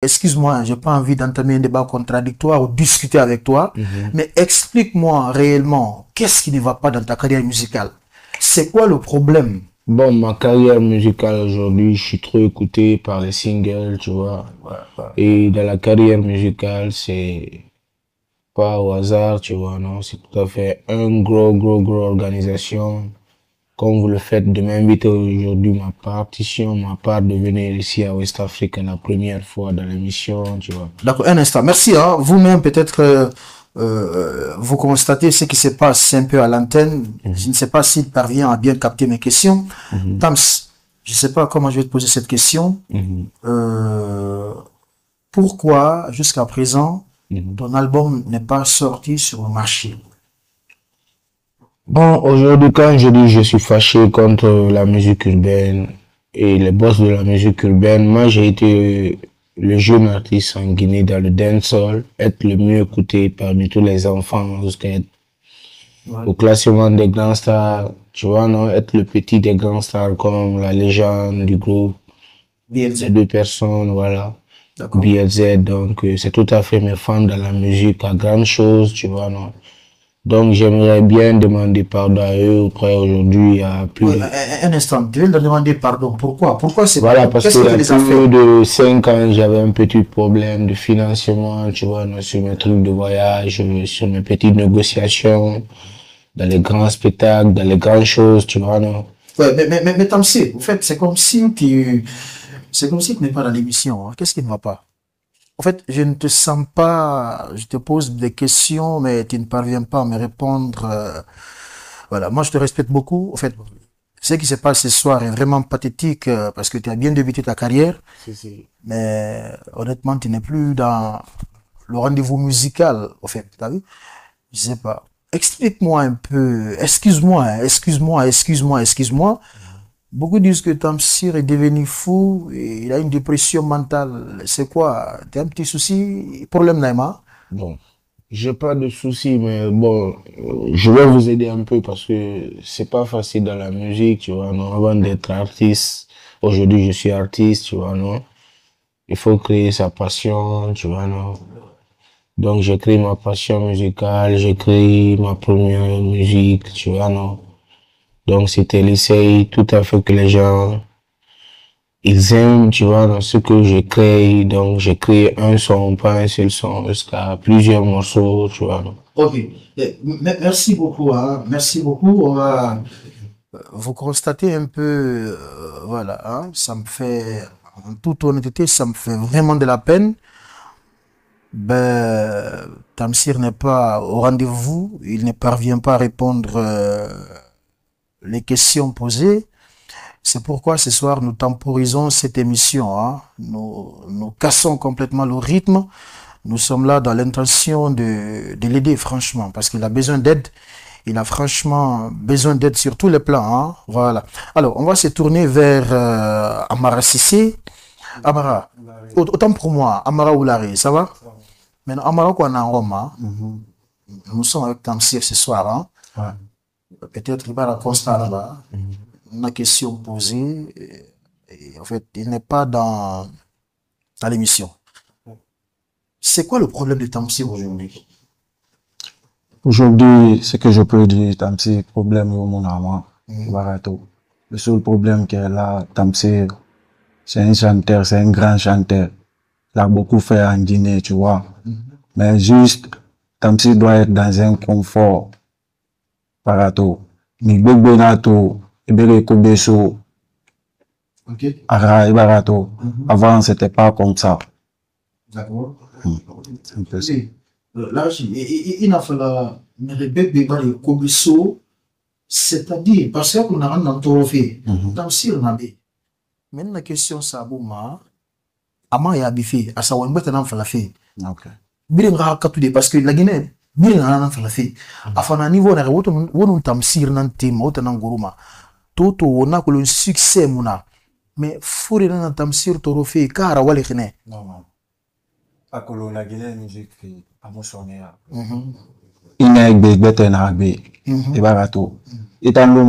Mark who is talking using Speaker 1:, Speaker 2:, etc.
Speaker 1: Excuse-moi, j'ai pas envie d'entamer un débat contradictoire ou discuter avec toi, mais explique-moi réellement, qu'est-ce qui ne va pas dans ta carrière musicale? C'est quoi le problème?
Speaker 2: Bon, ma carrière musicale aujourd'hui, je suis trop écouté par les singles, tu vois. Et dans la carrière musicale, c'est pas au hasard, tu vois, non, c'est tout à fait un gros organisation. Comme vous le faites de m'inviter aujourd'hui, ma part de venir ici à West Africa la première fois dans l'émission, tu vois.
Speaker 1: D'accord, un instant. Merci, hein. Vous-même, peut-être, vous constatez ce qui se passe un peu à l'antenne. Je ne sais pas s'il parvient à bien capter mes questions. Tams, je ne sais pas comment je vais te poser cette question. Pourquoi, jusqu'à présent, ton album n'est pas sorti sur le marché?
Speaker 2: Bon, aujourd'hui, quand je dis je suis fâché contre la musique urbaine et les boss de la musique urbaine, moi j'ai été le jeune artiste en Guinée dans le dancehall, être le mieux écouté parmi tous les enfants jusqu'à être au classement des grands stars, tu vois, non, être le petit des grands stars comme la légende du groupe, ces deux personnes, voilà. BLZ, donc c'est tout à fait mes fans dans la musique à grande chose, tu vois, non. Donc j'aimerais bien demander pardon à eux auprès aujourd'hui, il y a plus de...
Speaker 1: Un instant, tu viens de demander pardon. Pourquoi? Pourquoi c'est
Speaker 2: Voilà, parce qu'il y a plus de 5 ans, j'avais un petit problème de financement, tu vois, non, sur mes trucs de voyage, sur mes petites négociations, dans les grands spectacles, dans les grandes choses, tu vois, non.
Speaker 1: Ouais, mais Tamsir, en fait, c'est comme si tu n'es pas dans l'émission. Hein. Qu'est-ce qui ne va pas? En fait, je ne te sens pas, je te pose des questions, mais tu ne parviens pas à me répondre. Voilà, moi je te respecte beaucoup. En fait, ce qui se passe ce soir est vraiment pathétique parce que tu as bien débuté ta carrière. Mais honnêtement, tu n'es plus dans le rendez-vous musical, en fait. T'as vu? Je sais pas. Explique-moi un peu. Excuse-moi. Beaucoup disent que Tamsir est devenu fou, et il a une dépression mentale. C'est quoi? T'as un petit souci? Problème, Naïma?
Speaker 2: Bon, j'ai pas de soucis, mais bon, je vais vous aider un peu parce que c'est pas facile dans la musique, tu vois, non, avant d'être artiste. Aujourd'hui, je suis artiste, tu vois, non. Il faut créer sa passion, tu vois, non. Donc, j'ai créé ma passion musicale, j'ai créé ma première musique, tu vois, non. Donc, c'était l'essai tout à fait que les gens, ils aiment, tu vois, dans ce que j'ai créé. Donc, j'ai créé un son, pas un seul son, jusqu'à plusieurs morceaux, tu vois, non.
Speaker 1: Ok. Merci beaucoup. Hein. Merci beaucoup. On va vous constatez un peu, voilà, hein, ça me fait, en toute honnêteté, ça me fait vraiment de la peine. Ben, Tamsir n'est pas au rendez-vous, il ne parvient pas à répondre les questions posées. C'est pourquoi ce soir nous temporisons cette émission. Hein. Nous cassons complètement le rythme. Nous sommes là dans l'intention de l'aider, franchement, parce qu'il a besoin d'aide. Il a franchement besoin d'aide sur tous les plans. Hein. Voilà. Alors, on va se tourner vers Amara Sissé. Amara, autant pour moi, Amara Oulari, ça va? Maintenant, Amara, qu'on a en Rome, hein? Nous sommes avec Tamsir ce soir. Hein? Peut-être il va la constat là-bas. Une question posée. Et en fait, il n'est pas dans l'émission. C'est quoi le problème de Tamsir aujourd'hui?
Speaker 3: Aujourd'hui, ce que je peux dire, Tamsir, problème au mon amant, Barato. Le seul problème qu'il y a là, Tamsir, c'est un chanteur, c'est un grand chanteur. Il a beaucoup fait en Guinée, tu vois. Mais juste, Tamsir doit être dans un confort, Barato. Mi Benato, Ibere Kobeso, Ara, Barato. Avant, c'était pas comme ça.
Speaker 1: D'accord. Un peu ça. Là, il a fallu me répéter les Kobeso, c'est-à-dire, parce qu'on a un entouré, Tamsir n'a pas. Maintenant, la question, c'est Abouma. Ama ya bife asa wa mbete na mfala fe.
Speaker 3: Okay.
Speaker 1: Bile nga katude parce que la Guinée bile nga na mfala fe. Afana niveau na woto wonu Tamsir nan tema woto na nguruma. Toto wona ko le succès muna. Mais fure na Tamsir toro fe kara wale khine.
Speaker 3: Non. Akolo la Guinée musique fi amosone ya. Ina egbe gbete na agbe. Ibarato. Itan lo